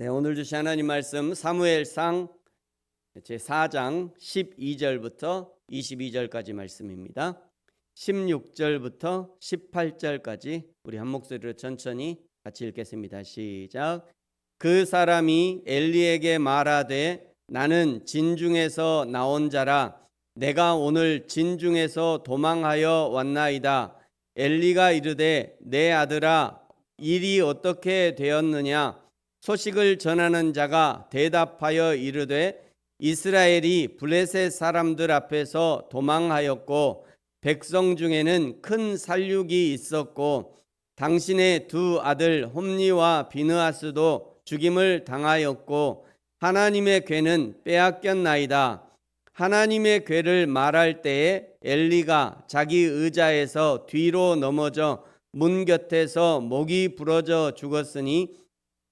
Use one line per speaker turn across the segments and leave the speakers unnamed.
네, 오늘 주신 하나님 말씀 사무엘상 제4장 12절부터 22절까지 말씀입니다. 16절부터 18절까지 우리 한 목소리로 천천히 같이 읽겠습니다. 시작. 그 사람이 엘리에게 말하되 나는 진중에서 나온 자라 내가 오늘 진중에서 도망하여 왔나이다. 엘리가 이르되 내 아들아 일이 어떻게 되었느냐. 소식을 전하는 자가 대답하여 이르되 이스라엘이 블레셋 사람들 앞에서 도망하였고 백성 중에는 큰 살육이 있었고 당신의 두 아들 홈니와 비느하스도 죽임을 당하였고 하나님의 궤는 빼앗겼나이다. 하나님의 궤를 말할 때에 엘리가 자기 의자에서 뒤로 넘어져 문 곁에서 목이 부러져 죽었으니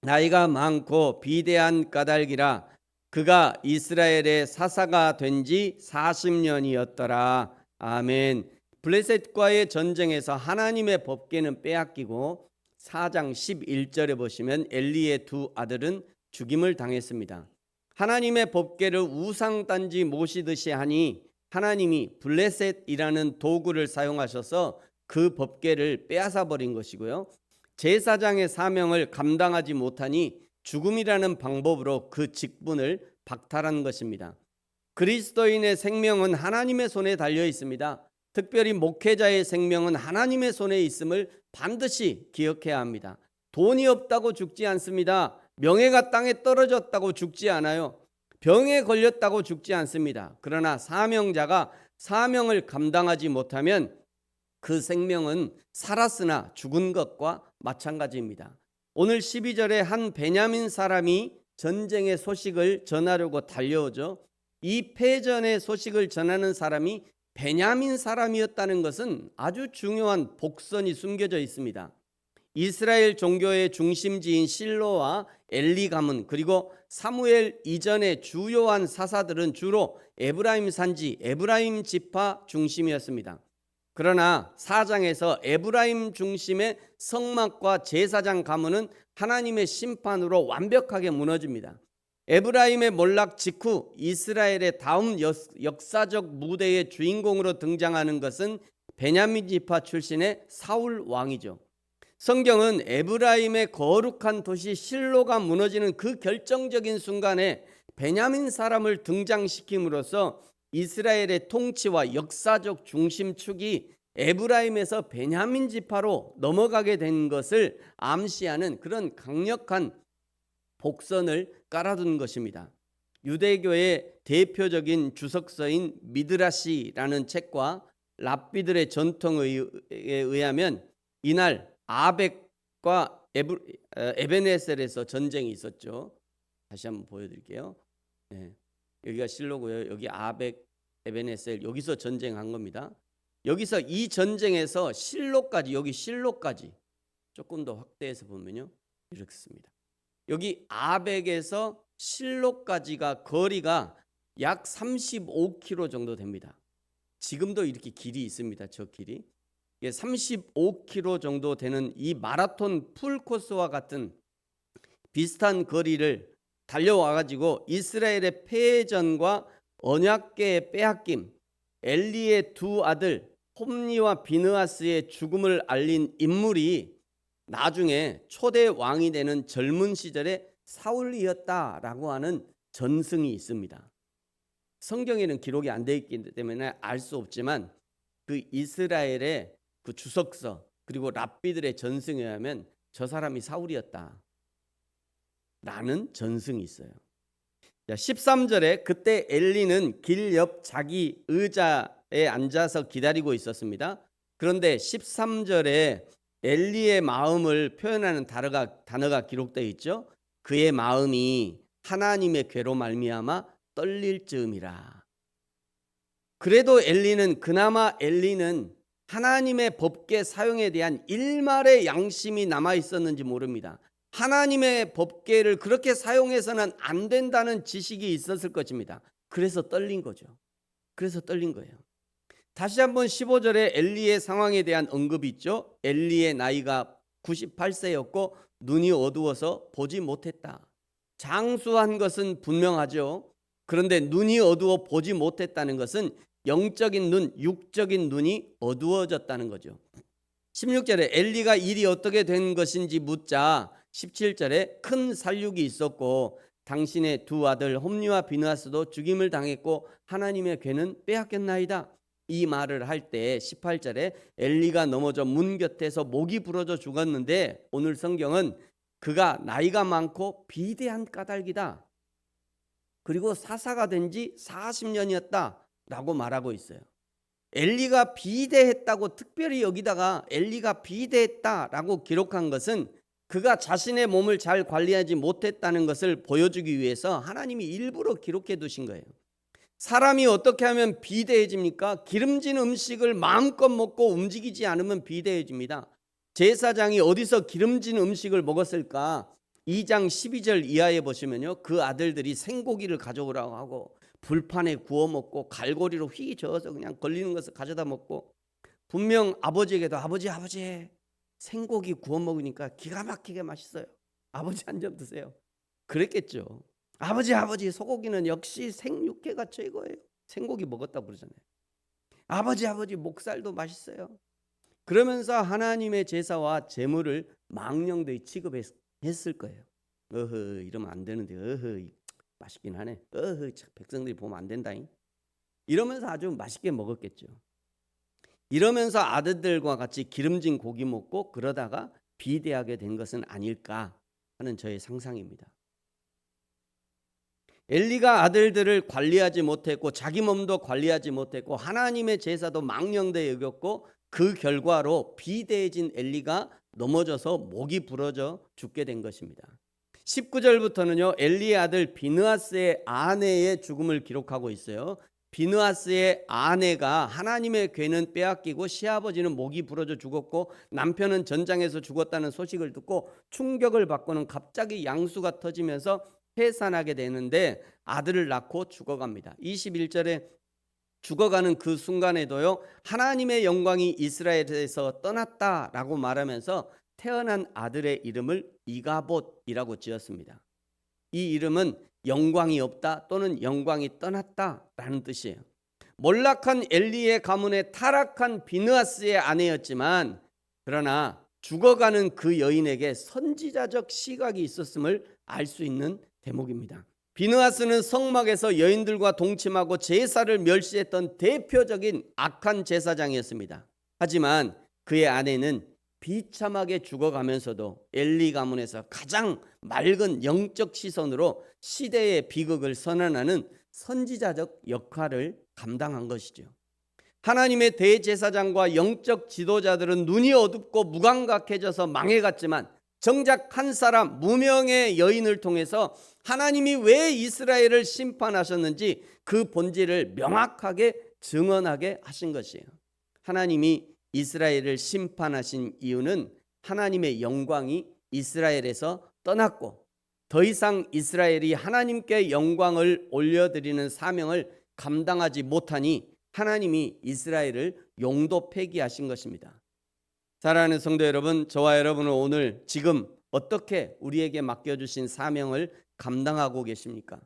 나이가 많고 비대한 까닭이라. 그가 이스라엘의 사사가 된 지 40년이었더라. 아멘. 블레셋과의 전쟁에서 하나님의 법궤는 빼앗기고 4장 11절에 보시면 엘리의 두 아들은 죽임을 당했습니다. 하나님의 법궤를 우상단지 모시듯이 하니 하나님이 블레셋이라는 도구를 사용하셔서 그 법궤를 빼앗아 버린 것이고요. 제사장의 사명을 감당하지 못하니 죽음이라는 방법으로 그 직분을 박탈한 것입니다. 그리스도인의 생명은 하나님의 손에 달려 있습니다. 특별히 목회자의 생명은 하나님의 손에 있음을 반드시 기억해야 합니다. 돈이 없다고 죽지 않습니다. 명예가 땅에 떨어졌다고 죽지 않아요. 병에 걸렸다고 죽지 않습니다. 그러나 사명자가 사명을 감당하지 못하면 그 생명은 살았으나 죽은 것과 마찬가지입니다. 오늘 12절에 한 베냐민 사람이 전쟁의 소식을 전하려고 달려오죠. 이 패전의 소식을 전하는 사람이 베냐민 사람이었다는 것은 아주 중요한 복선이 숨겨져 있습니다. 이스라엘 종교의 중심지인 실로와 엘리 가문 그리고 사무엘 이전의 주요한 사사들은 주로 에브라임 산지 에브라임 지파 중심이었습니다. 그러나 4장에서 에브라임 중심의 성막과 제사장 가문은 하나님의 심판으로 완벽하게 무너집니다. 에브라임의 몰락 직후 이스라엘의 다음 역사적 무대의 주인공으로 등장하는 것은 베냐민 지파 출신의 사울 왕이죠. 성경은 에브라임의 거룩한 도시 실로가 무너지는 그 결정적인 순간에 베냐민 사람을 등장시킴으로써 이스라엘의 통치와 역사적 중심축이 에브라임에서 베냐민 지파로 넘어가게 된 것을 암시하는 그런 강력한 복선을 깔아둔 것입니다. 유대교의 대표적인 주석서인 미드라시라는 책과 랍비들의 전통에 의하면 이날 아벡과 에베네셀에서 전쟁이 있었죠. 다시 한번 보여드릴게요. 네. 여기가 실로고요. 여기 아벡, 에베네셀 여기서 전쟁한 겁니다. 여기서 이 전쟁에서 실로까지 여기 실로까지 조금 더 확대해서 보면요. 이렇게 씁니다. 여기 아벡에서 실로까지가 거리가 약 35km 정도 됩니다. 지금도 이렇게 길이 있습니다. 저 길이. 35km 정도 되는 이 마라톤 풀코스와 같은 비슷한 거리를 달려와가지고 이스라엘의 패전과 언약궤의 빼앗김, 엘리의 두 아들 홈니와 비느하스의 죽음을 알린 인물이 나중에 초대 왕이 되는 젊은 시절에 사울이었다라고 하는 전승이 있습니다. 성경에는 기록이 안 돼 있기 때문에 알 수 없지만 그 이스라엘의 그 주석서 그리고 랍비들의 전승에 의하면 저 사람이 사울이었다 라는 전승이 있어요. 13절에 그때 엘리는 길 옆 자기 의자에 앉아서 기다리고 있었습니다. 그런데 13절에 엘리의 마음을 표현하는 단어가 기록되어 있죠. 그의 마음이 하나님의 궤로 말미암아 떨릴 즈음이라. 그래도 그나마 엘리는 하나님의 법궤 사용에 대한 일말의 양심이 남아 있었는지 모릅니다. 하나님의 법궤를 그렇게 사용해서는 안 된다는 지식이 있었을 것입니다. 그래서 떨린 거죠. 그래서 떨린 거예요. 다시 한번 15절에 엘리의 상황에 대한 언급이 있죠. 엘리의 나이가 98세였고 눈이 어두워서 보지 못했다. 장수한 것은 분명하죠. 그런데 눈이 어두워 보지 못했다는 것은 영적인 눈, 육적인 눈이 어두워졌다는 거죠. 16절에 엘리가 일이 어떻게 된 것인지 묻자 17절에 큰 살육이 있었고 당신의 두 아들 홈리와 비느하스도 죽임을 당했고 하나님의 괴는 빼앗겼나이다. 이 말을 할 때 18절에 엘리가 넘어져 문 곁에서 목이 부러져 죽었는데 오늘 성경은 그가 나이가 많고 비대한 까닭이다. 그리고 사사가 된 지 40년이었다 라고 말하고 있어요. 엘리가 비대했다고 특별히 여기다가 엘리가 비대했다라고 기록한 것은 그가 자신의 몸을 잘 관리하지 못했다는 것을 보여주기 위해서 하나님이 일부러 기록해 두신 거예요. 사람이 어떻게 하면 비대해집니까? 기름진 음식을 마음껏 먹고 움직이지 않으면 비대해집니다. 제사장이 어디서 기름진 음식을 먹었을까? 2장 12절 이하에 보시면요, 그 아들들이 생고기를 가져오라고 하고 불판에 구워 먹고 갈고리로 휘 저어서 그냥 걸리는 것을 가져다 먹고, 분명 아버지에게도 아버지 생고기 구워 먹으니까 기가 막히게 맛있어요. 아버지 한 점 드세요. 그랬겠죠. 아버지 소고기는 역시 생육회가 최고예요. 생고기 먹었다고 그러잖아요. 아버지 목살도 맛있어요. 그러면서 하나님의 제사와 제물을 망령되이 취급했을 거예요. 이러면 안 되는데 맛있긴 하네. 백성들이 보면 안 된다잉. 이러면서 아주 맛있게 먹었겠죠. 이러면서 아들들과 같이 기름진 고기 먹고 그러다가 비대하게 된 것은 아닐까 하는 저의 상상입니다. 엘리가 아들들을 관리하지 못했고 자기 몸도 관리하지 못했고 하나님의 제사도 망령되이 여겼고 그 결과로 비대해진 엘리가 넘어져서 목이 부러져 죽게 된 것입니다. 19절부터는요, 엘리의 아들 비느하스의 아내의 죽음을 기록하고 있어요. 비느하스의 아내가 하나님의 괴는 빼앗기고 시아버지는 목이 부러져 죽었고 남편은 전장에서 죽었다는 소식을 듣고 충격을 받고는 갑자기 양수가 터지면서 해산하게 되는데 아들을 낳고 죽어갑니다. 21절에 죽어가는 그 순간에도요, 하나님의 영광이 이스라엘에서 떠났다라고 말하면서 태어난 아들의 이름을 이가봇이라고 지었습니다. 이 이름은 영광이 없다 또는 영광이 떠났다라는 뜻이에요. 몰락한 엘리의 가문에 타락한 비느하스의 아내였지만 그러나 죽어가는 그 여인에게 선지자적 시각이 있었음을 알 수 있는 대목입니다. 비느하스는 성막에서 여인들과 동침하고 제사를 멸시했던 대표적인 악한 제사장이었습니다. 하지만 그의 아내는 비참하게 죽어가면서도 엘리 가문에서 가장 맑은 영적 시선으로 시대의 비극을 선언하는 선지자적 역할을 감당한 것이죠. 하나님의 대제사장과 영적 지도자들은 눈이 어둡고 무감각해져서 망해갔지만 정작 한 사람 무명의 여인을 통해서 하나님이 왜 이스라엘을 심판하셨는지 그 본질을 명확하게 증언하게 하신 것이에요. 하나님이 이스라엘을 심판하신 이유는 하나님의 영광이 이스라엘에서 떠났고 더 이상 이스라엘이 하나님께 영광을 올려드리는 사명을 감당하지 못하니 하나님이 이스라엘을 용도 폐기하신 것입니다. 사랑하는 성도 여러분, 저와 여러분은 오늘 지금 어떻게 우리에게 맡겨주신 사명을 감당하고 계십니까?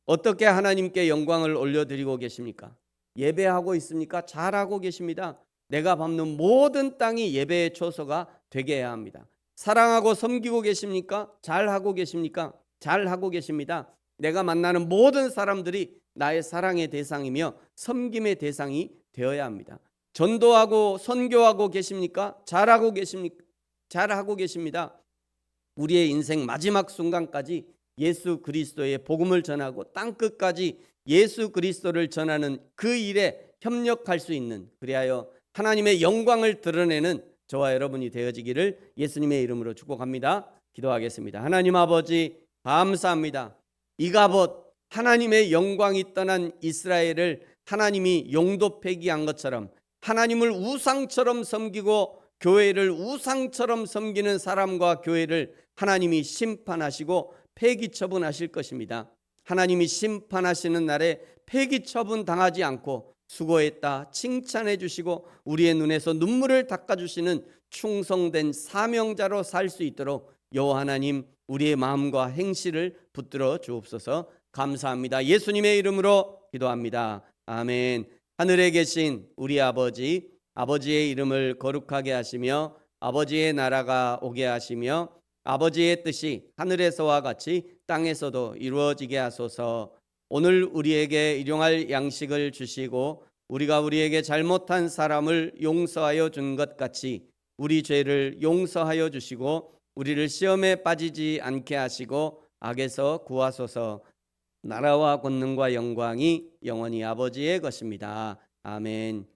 어떻게 하나님께 영광을 올려드리고 계십니까? 예배하고 있습니까? 잘하고 계십니다. 내가 밟는 모든 땅이 예배의 초소가 되게 해야 합니다. 사랑하고 섬기고 계십니까? 잘하고 계십니까? 잘하고 계십니다. 내가 만나는 모든 사람들이 나의 사랑의 대상이며 섬김의 대상이 되어야 합니다. 전도하고 선교하고 계십니까? 잘하고 계십니까? 잘하고 계십니다. 우리의 인생 마지막 순간까지 예수 그리스도의 복음을 전하고 땅끝까지 예수 그리스도를 전하는 그 일에 협력할 수 있는, 그리하여 하나님의 영광을 드러내는 저와 여러분이 되어지기를 예수님의 이름으로 축복합니다. 기도하겠습니다. 하나님 아버지, 감사합니다. 이가봇, 하나님의 영광이 떠난 이스라엘을 하나님이 용도 폐기한 것처럼 하나님을 우상처럼 섬기고 교회를 우상처럼 섬기는 사람과 교회를 하나님이 심판하시고 폐기 처분하실 것입니다. 하나님이 심판하시는 날에 폐기 처분 당하지 않고 수고했다 칭찬해 주시고 우리의 눈에서 눈물을 닦아 주시는 충성된 사명자로 살 수 있도록 여호와 하나님 우리의 마음과 행실을 붙들어 주옵소서. 감사합니다. 예수님의 이름으로 기도합니다. 아멘. 하늘에 계신 우리 아버지, 아버지의 이름을 거룩하게 하시며 아버지의 나라가 오게 하시며 아버지의 뜻이 하늘에서와 같이 땅에서도 이루어지게 하소서. 오늘 우리에게 일용할 양식을 주시고 우리가 우리에게 잘못한 사람을 용서하여 준 것 같이 우리 죄를 용서하여 주시고 우리를 시험에 빠지지 않게 하시고 악에서 구하소서. 나라와 권능과 영광이 영원히 아버지의 것입니다. 아멘.